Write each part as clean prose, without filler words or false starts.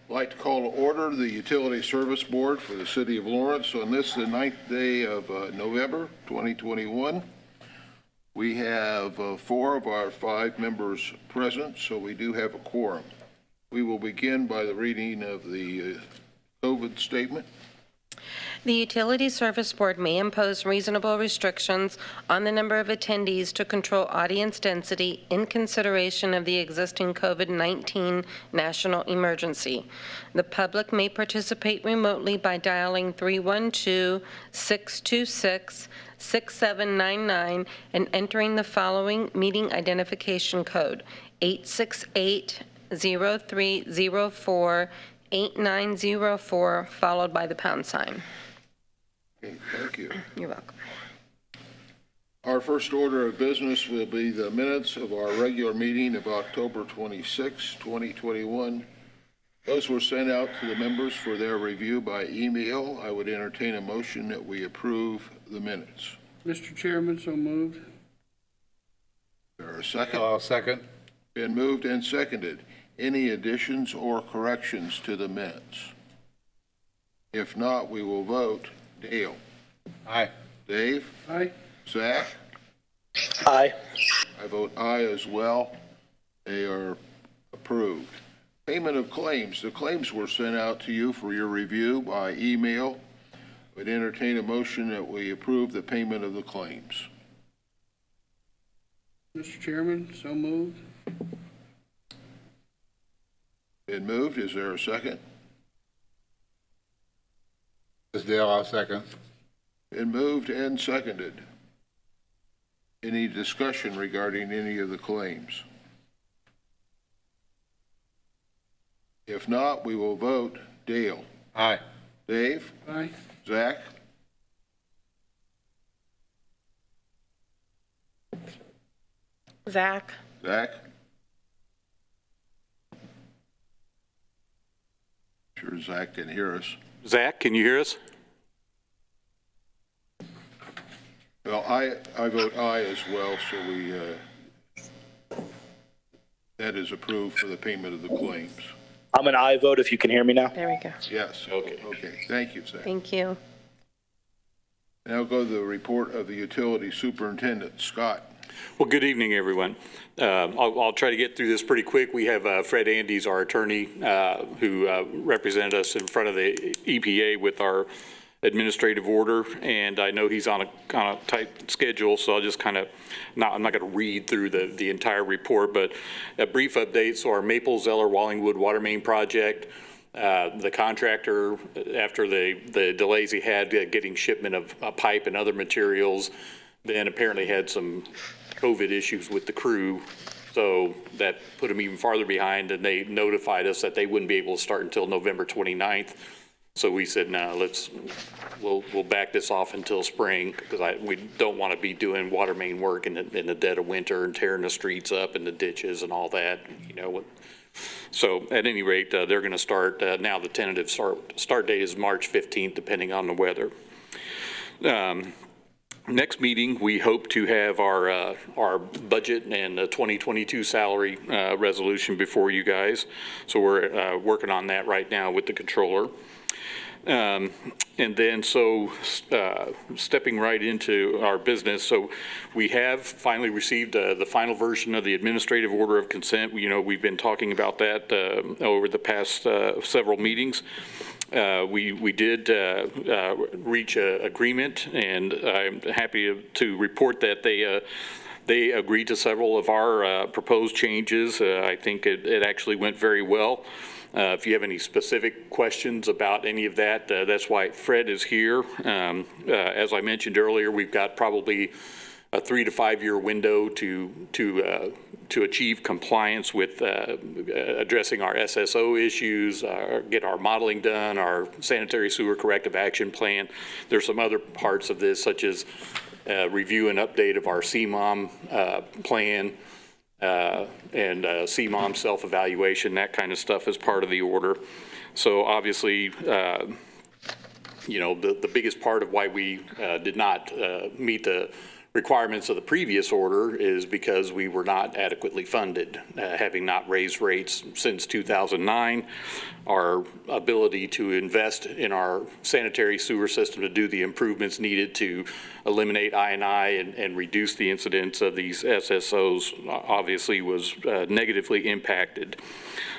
I'd like to call to order the Utility Service Board for the City of Lawrence on this, the 9th day of November 2021. We have 4 of our 5 members present, so we do have a quorum. We will begin by the reading of the COVID statement. The Utility Service Board may impose reasonable restrictions on the number of attendees to control audience density in consideration of the existing COVID-19 national emergency. The public may participate remotely by dialing 312-626-6799 and entering the following meeting identification code, 868-0304-8904, followed by the pound sign. Okay, thank you. You're welcome. Our first order of business will be the minutes of our regular meeting of October 26, 2021. Those were sent out to the members for their review by email. I would entertain a motion that we approve the minutes. Mr. Chairman, so moved. Is there a second? I'll second. Been moved and seconded. Any additions or corrections to the minutes? If not, we will vote. Dale? Aye. Dave? Aye. Zach? Aye. I vote aye as well. They are approved. Payment of claims. The claims were sent out to you for your review by email. I would entertain a motion that we approve the payment of the claims. Mr. Chairman, so moved. Been moved. Is there a second? This is Dale, I'll second. Been moved and seconded. Any discussion regarding any of the claims? If not, we will vote. Dale? Aye. Dave? Aye. Zach? Zach? Zach? Sure Zach can hear us. Zach, can you hear us? Well, I vote aye as well, so that is approved for the payment of the claims. I'm an aye vote if you can hear me now. There we go. Yes. Okay. Okay, thank you, Zach. Thank you. Now go to the report of the utility superintendent. Scott. Well, good evening, everyone. I'll try to get through this pretty quick. We have Fred Andes, our attorney, who represented us in front of the EPA with our administrative order, and I know he's on a tight schedule, so I'll just I'm not going to read through the entire report, but a brief update. So our Maple Zeller Wallingwood water main project, the contractor, after the delays he had getting shipment of pipe and other materials, then apparently had some COVID issues with the crew, so that put them even farther behind, and they notified us that they wouldn't be able to start until November 29th. So we said, no, we'll back this off until spring, because we don't want to be doing water main work in the dead of winter and tearing the streets up and the ditches and all that, you know. So at any rate, they're going to start, now the tentative start date is March 15th, depending on the weather. Next meeting, we hope to have our budget and the 2022 salary resolution before you guys. So we're working on that right now with the controller. And then stepping right into our business, so we have finally received the final version of the administrative order of consent. You know, we've been talking about that over the past several meetings. We did reach an agreement, and I'm happy to report that they agreed to several of our proposed changes. I think it actually went very well. If you have any specific questions about any of that, that's why Fred is here. As I mentioned earlier, we've got probably a 3 to 5 year window to achieve compliance with addressing our SSO issues, get our modeling done, our sanitary sewer corrective action plan. There's some other parts of this, such as review and update of our CMOM plan, and CMOM self-evaluation, that kind of stuff is part of the order. So obviously, you know, the biggest part of why we did not meet the requirements of the previous order is because we were not adequately funded, having not raised rates since 2009. Our ability to invest in our sanitary sewer system to do the improvements needed to eliminate I&I and reduce the incidence of these SSOs obviously was negatively impacted.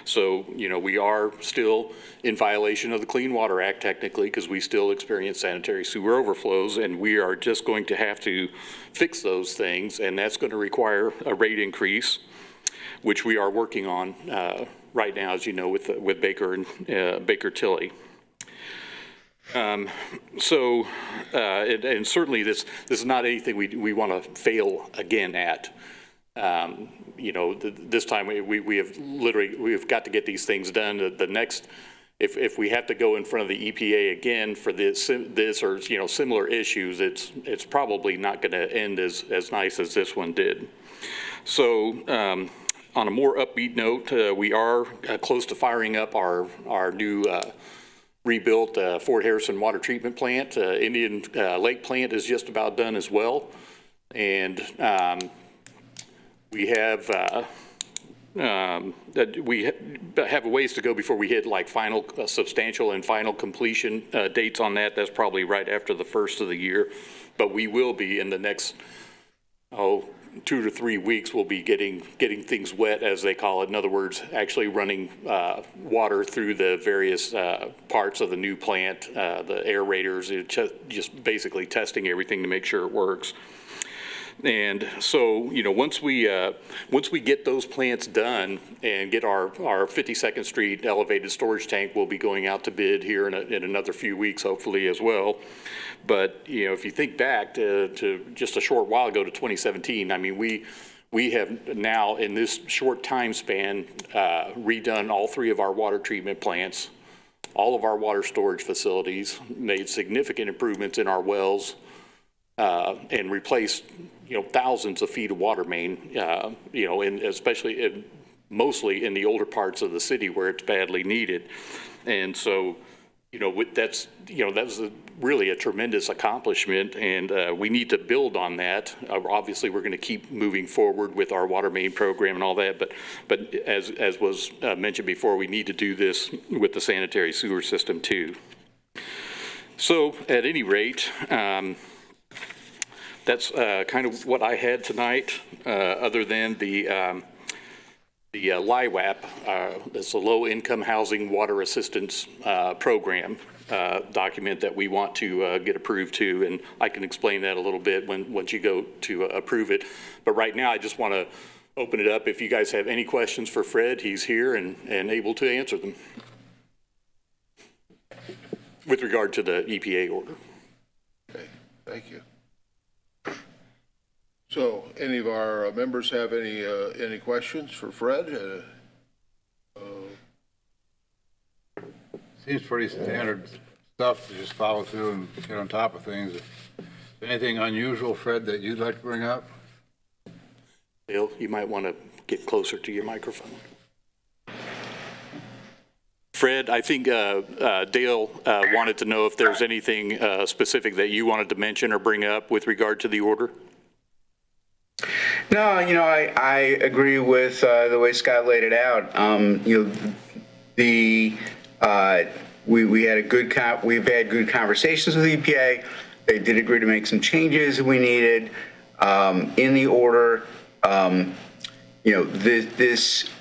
So, you know, we are still in violation of the Clean Water Act technically, because we still experience sanitary sewer overflows, and we are just going to have to fix those things, and that's going to require a rate increase, which we are working on right now, as you know, with Baker and Baker Tilly. And certainly this is not anything we want to fail again at. You know, this time we have got to get these things done. The next, if we have to go in front of the EPA again for this or, you know, similar issues, it's probably not going to end as nice as this one did. So on a more upbeat note, we are close to firing up our new rebuilt Fort Harrison water treatment plant. Indian Lake plant is just about done as well. And we have a ways to go before we hit like final substantial and final completion dates on that. That's probably right after the first of the year, but we will be in the next 2 to 3 weeks. We'll be getting things wet, as they call it. In other words, actually running water through the various parts of the new plant, the aerators, just basically testing everything to make sure it works. And so, you know, once we get those plants done and get our 52nd Street elevated storage tank, we'll be going out to bid here in another few weeks, hopefully as well. But, you know, if you think back to just a short while ago to 2017, I mean, we have now in this short time span redone all 3 of our water treatment plants, all of our water storage facilities, made significant improvements in our wells, and replaced, you know, thousands of feet of water main, you know, and especially mostly in the older parts of the city where it's badly needed. And so, you know, that's really a tremendous accomplishment, and we need to build on that. Obviously, we're going to keep moving forward with our water main program and all that, but as was mentioned before, we need to do this with the sanitary sewer system too. So at any rate, that's kind of what I had tonight, other than the LIWAP, that's the Low Income Housing Water Assistance Program document that we want to get approved to, and I can explain that a little bit once you go to approve it. But right now, I just want to open it up. If you guys have any questions for Fred, he's here and able to answer them with regard to the EPA order. Okay, thank you. So, any of our members have any questions for Fred? Seems pretty standard stuff to just follow through and get on top of things. Anything unusual, Fred, that you'd like to bring up? Dale, you might want to get closer to your microphone. Fred, I think Dale wanted to know if there's anything specific that you wanted to mention or bring up with regard to the order. No, you know, I agree with the way Scott laid it out. You know, we've had good conversations with the EPA. They did agree to make some changes we needed in the order. You know,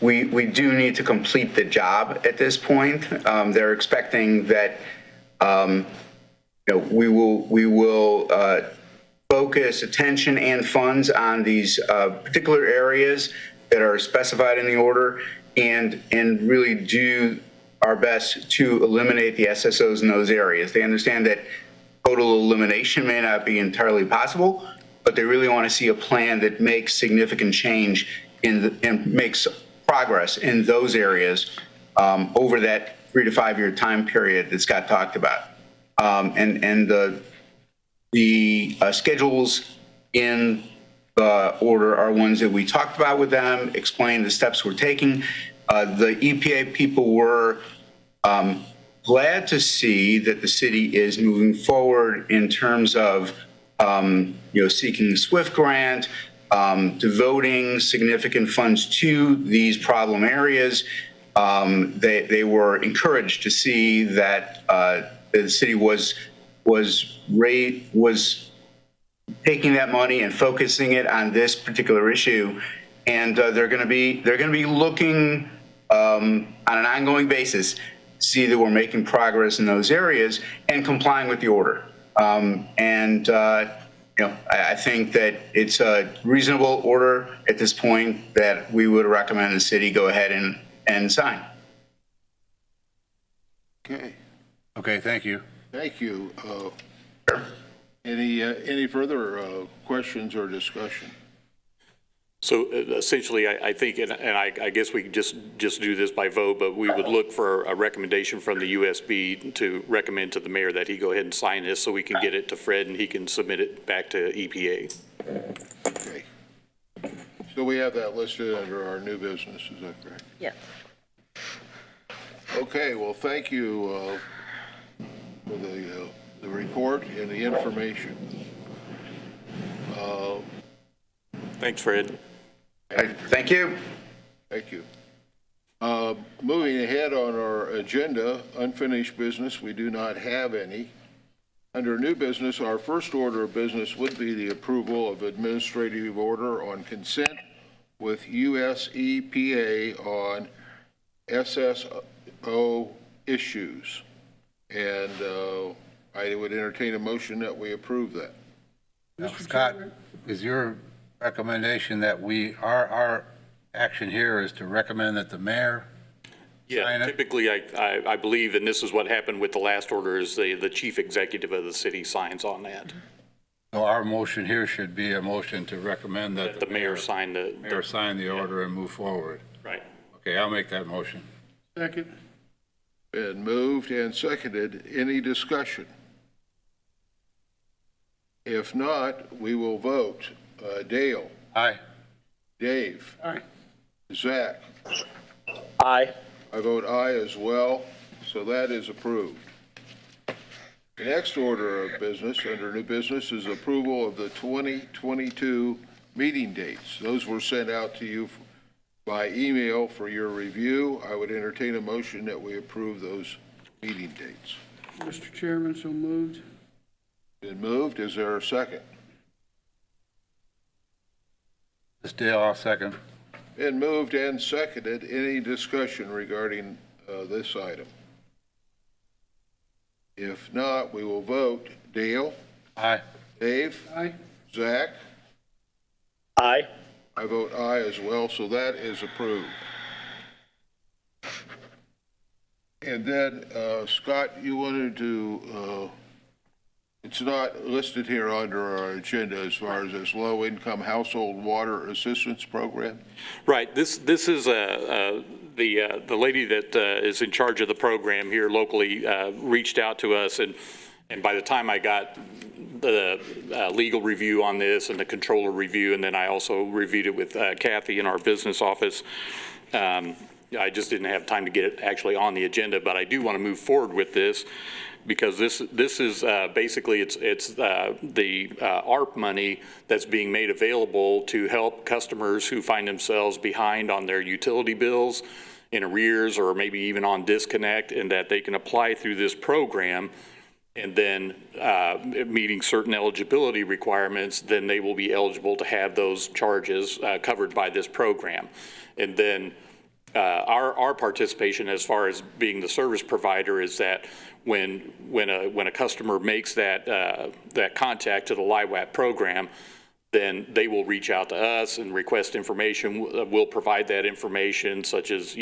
we do need to complete the job at this point. They're expecting that you know, we will focus attention and funds on these particular areas that are specified in the order, and really do our best to eliminate the SSOs in those areas. They understand that total elimination may not be entirely possible, but they really want to see a plan that makes significant change and makes progress in those areas over that 3 to 5 year time period that Scott talked about. And the schedules in the order are ones that we talked about with them, explained the steps we're taking. The EPA people were glad to see that the city is moving forward in terms of seeking the SWIFT grant, devoting significant funds to these problem areas. They were encouraged to see that the city was taking that money and focusing it on this particular issue, and they're going to be looking on an ongoing basis to see that we're making progress in those areas and complying with the order. I think that it's a reasonable order at this point that we would recommend the city go ahead and sign. Okay, Okay, thank you. thank you. Any further questions or discussion? So essentially, I think, and I guess we can just do this by vote, but we would look for a recommendation from the USB to recommend to the mayor that he go ahead and sign this so we can get it to Fred and he can submit it back to EPA. Okay. So we have that listed under our new business, is that correct? Yes. Okay, well, thank you for the report and the information. Thanks, Fred. Thank you. Thank you. Moving ahead on our agenda, unfinished business, we do not have any. Under new business, our first order of business would be the approval of administrative order on consent with US EPA on SSO issues. And I would entertain a motion that we approve that. Now, Scott, is your recommendation that our action here is to recommend that the mayor Yeah, sign it? typically, I believe, and this is what happened with the last order, is the chief executive of the city signs on that. So our motion here should be a motion to recommend that The mayor sign mayor sign the order and move forward. Right. Okay, I'll make that motion. Second. Been moved and seconded. Any discussion? If not, we will vote. Dale, Aye. Dave, Aye. Zach, Aye. I vote aye as well, so that is approved. The next order of business, under new business, is approval of the 2022 meeting dates. Those were sent out to you by email for your review. I would entertain a motion that we approve those meeting dates. Mr. Chairman, so moved. Been moved. Is there a second? This Dale, I'll second. Been moved and seconded. Any discussion regarding this item? If not, we will vote. Dale? Aye. Dave? Aye. Zach? Aye. I vote aye as well, so that is approved. And then, Scott, you wanted to, it's not listed here under our agenda as far as this low-income household water assistance program? Right. This is the lady that is in charge of the program here locally reached out to us, and by the time I got the legal review on this and the controller review, and then I also reviewed it with Kathy in our business office, I just didn't have time to get it actually on the agenda, but I do want to move forward with this because this is basically it's the ARP money that's being made available to help customers who find themselves behind on their utility bills, in arrears, or maybe even on disconnect, and that they can apply through this program. And then meeting certain eligibility requirements, then they will be eligible to have those charges covered by this program. And then our participation as far as being the service provider is that when a customer makes that contact to the LIWAP program, then they will reach out to us and request information. We'll provide that information, such as,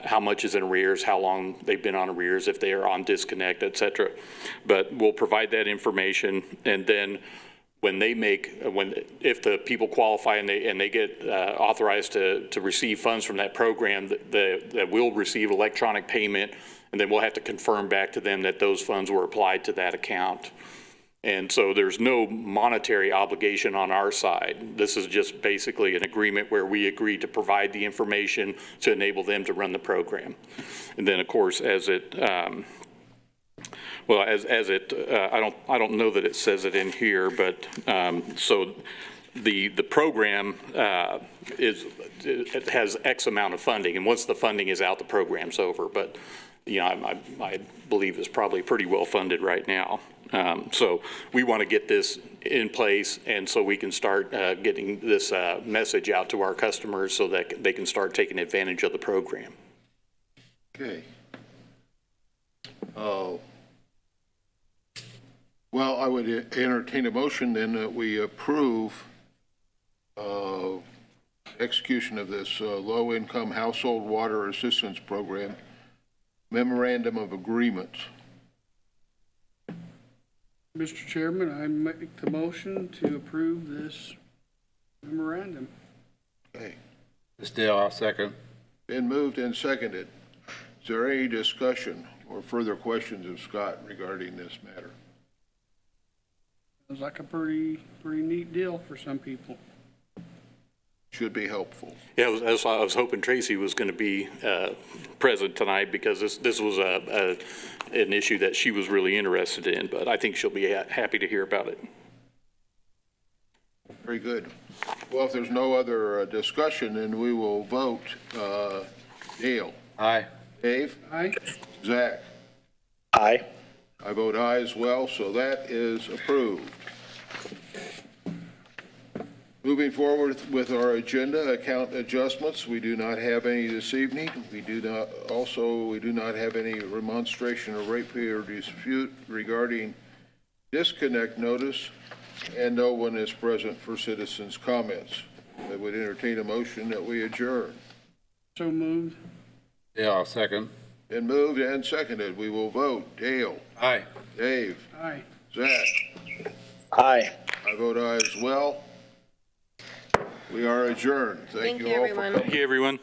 how much is in arrears, how long they've been on arrears, if they are on disconnect, et cetera. But we'll provide that information, and then when if the people qualify and they get authorized to receive funds from that program, that we'll receive electronic payment, and then we'll have to confirm back to them that those funds were applied to that account. And so there's no monetary obligation on our side. This is just basically an agreement where we agree to provide the information to enable them to run the program. And then, of course, as it Well, as it, I don't know that it says it in here, but, so the program it has X amount of funding, and once the funding is out, the program's over. But, you know, I believe it's probably pretty well funded right now. So we want to get this in place, and so we can start getting this message out to our customers so that they can start taking advantage of the program. Okay. Well, I would entertain a motion then that we approve execution of this low-income household water assistance program memorandum of agreement. Mr. Chairman, I make the motion to approve this memorandum. Okay. This Dale, I'll second. Been moved and seconded. Is there any discussion or further questions of Scott regarding this matter? Sounds like a pretty neat deal for some people. Should be helpful. Yeah, I was hoping Tracy was going to be present tonight because this was an issue that she was really interested in, but I think she'll be happy to hear about it. Very good. Well, if there's no other discussion, then we will vote. Dale? Aye. Dave? Aye. Zach? Aye. I vote aye as well, so that is approved. Moving forward with our agenda, account adjustments, we do not have any this evening. We do not have any remonstration or ratepayer dispute regarding disconnect notice, and no one is present for citizens' comments. I would entertain a motion that we adjourn. So moved. Dale, I'll second. Been moved and seconded. We will vote. Dale? Aye. Dave? Aye. Zach? Aye. I vote aye as well. We are adjourned. Thank you all for everyone. coming. Thank you, everyone.